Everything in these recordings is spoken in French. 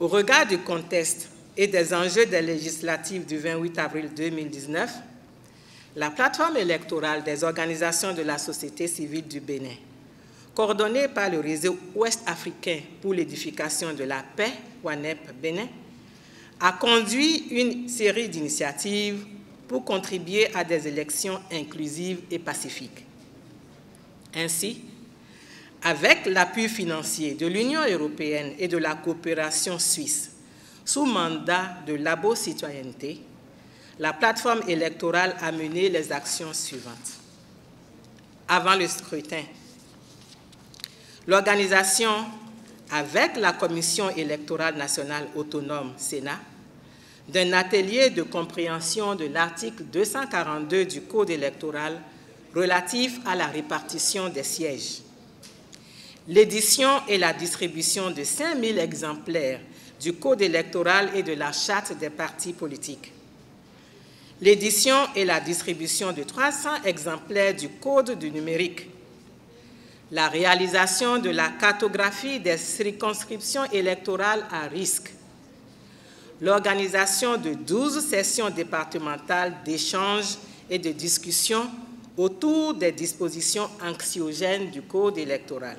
Au regard du contexte et des enjeux des législatives du 28 avril 2019, la plateforme électorale des organisations de la société civile du Bénin, coordonnée par le réseau ouest-africain pour l'édification de la paix, WANEP Bénin, a conduit une série d'initiatives pour contribuer à des élections inclusives et pacifiques. Ainsi, avec l'appui financier de l'Union européenne et de la coopération suisse, sous mandat de Labo Citoyenneté, la plateforme électorale a mené les actions suivantes. Avant le scrutin, l'organisation, avec la Commission électorale nationale autonome Sénat, d'un atelier de compréhension de l'article 242 du Code électoral relatif à la répartition des sièges. L'édition et la distribution de 5000 exemplaires du Code électoral et de la Charte des partis politiques. L'édition et la distribution de 300 exemplaires du Code du numérique. La réalisation de la cartographie des circonscriptions électorales à risque. L'organisation de 12 sessions départementales d'échange et de discussion autour des dispositions anxiogènes du Code électoral.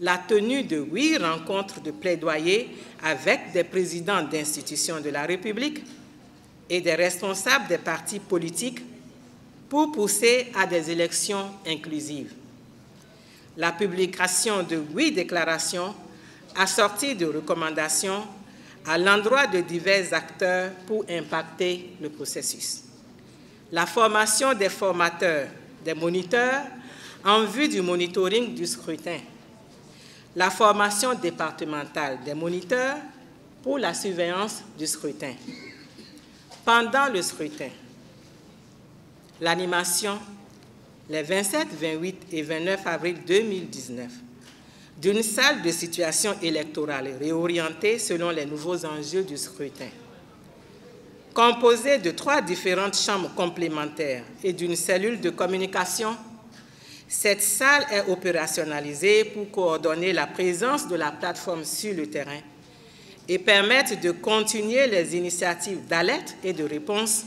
La tenue de 8 rencontres de plaidoyer avec des présidents d'institutions de la République et des responsables des partis politiques pour pousser à des élections inclusives. La publication de 8 déclarations assorties de recommandations à l'endroit de divers acteurs pour impacter le processus. La formation des formateurs, des moniteurs en vue du monitoring du scrutin. La formation départementale des moniteurs pour la surveillance du scrutin. Pendant le scrutin, l'animation les 27, 28 et 29 avril 2019 d'une salle de situation électorale réorientée selon les nouveaux enjeux du scrutin. Composée de 3 différentes chambres complémentaires et d'une cellule de communication, cette salle est opérationnalisée pour coordonner la présence de la plateforme sur le terrain et permettre de continuer les initiatives d'alerte et de réponse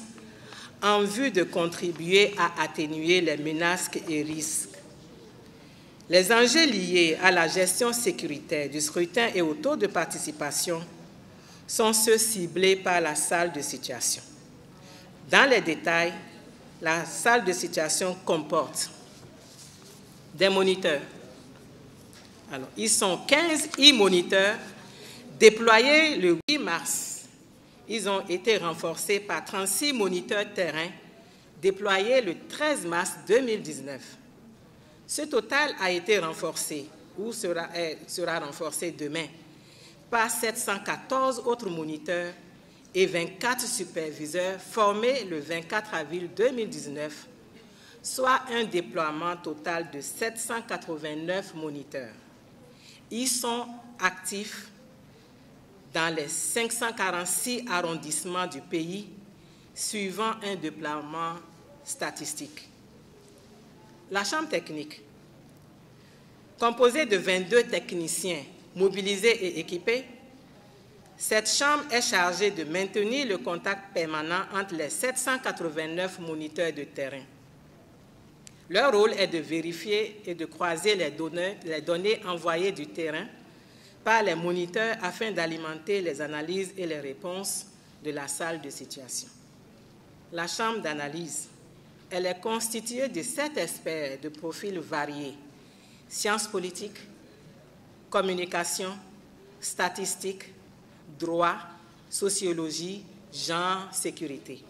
en vue de contribuer à atténuer les menaces et risques. Les enjeux liés à la gestion sécuritaire du scrutin et au taux de participation sont ceux ciblés par la salle de situation. Dans les détails, la salle de situation comporte des moniteurs. Alors, ils sont 15 e-moniteurs déployés le 8 mars. Ils ont été renforcés par 36 moniteurs terrain déployés le 13 mars 2019. Ce total a été renforcé ou sera renforcé demain par 714 autres moniteurs et 24 superviseurs formés le 24 avril 2019, soit un déploiement total de 789 moniteurs. Ils sont actifs dans les 546 arrondissements du pays, suivant un déploiement statistique. La Chambre technique, composée de 22 techniciens mobilisés et équipés, cette Chambre est chargée de maintenir le contact permanent entre les 789 moniteurs de terrain. Leur rôle est de vérifier et de croiser les données envoyées du terrain par les moniteurs afin d'alimenter les analyses et les réponses de la salle de situation. La Chambre d'analyse, elle est constituée de 7 experts de profils variés: sciences politiques, communication, statistiques, droit, sociologie, genre, sécurité.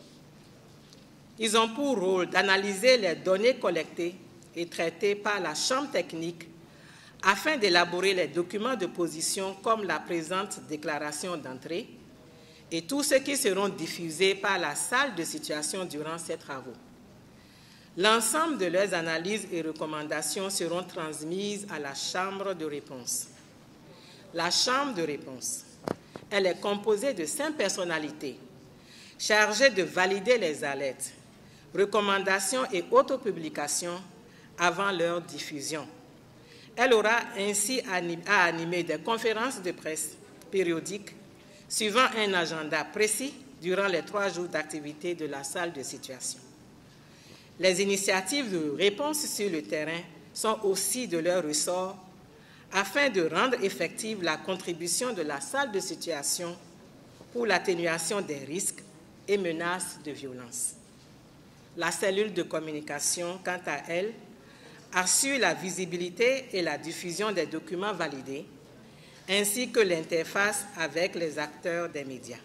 Ils ont pour rôle d'analyser les données collectées et traitées par la Chambre technique afin d'élaborer les documents de position comme la présente déclaration d'entrée et tous ceux qui seront diffusés par la salle de situation durant ces travaux. L'ensemble de leurs analyses et recommandations seront transmises à la Chambre de réponse. La Chambre de réponse, elle est composée de 5 personnalités chargées de valider les alertes, recommandations et autopublications avant leur diffusion. Elle aura ainsi à animer des conférences de presse périodiques suivant un agenda précis durant les 3 jours d'activité de la salle de situation. Les initiatives de réponse sur le terrain sont aussi de leur ressort afin de rendre effective la contribution de la salle de situation pour l'atténuation des risques et menaces de violence. La cellule de communication, quant à elle, assure la visibilité et la diffusion des documents validés, ainsi que l'interface avec les acteurs des médias.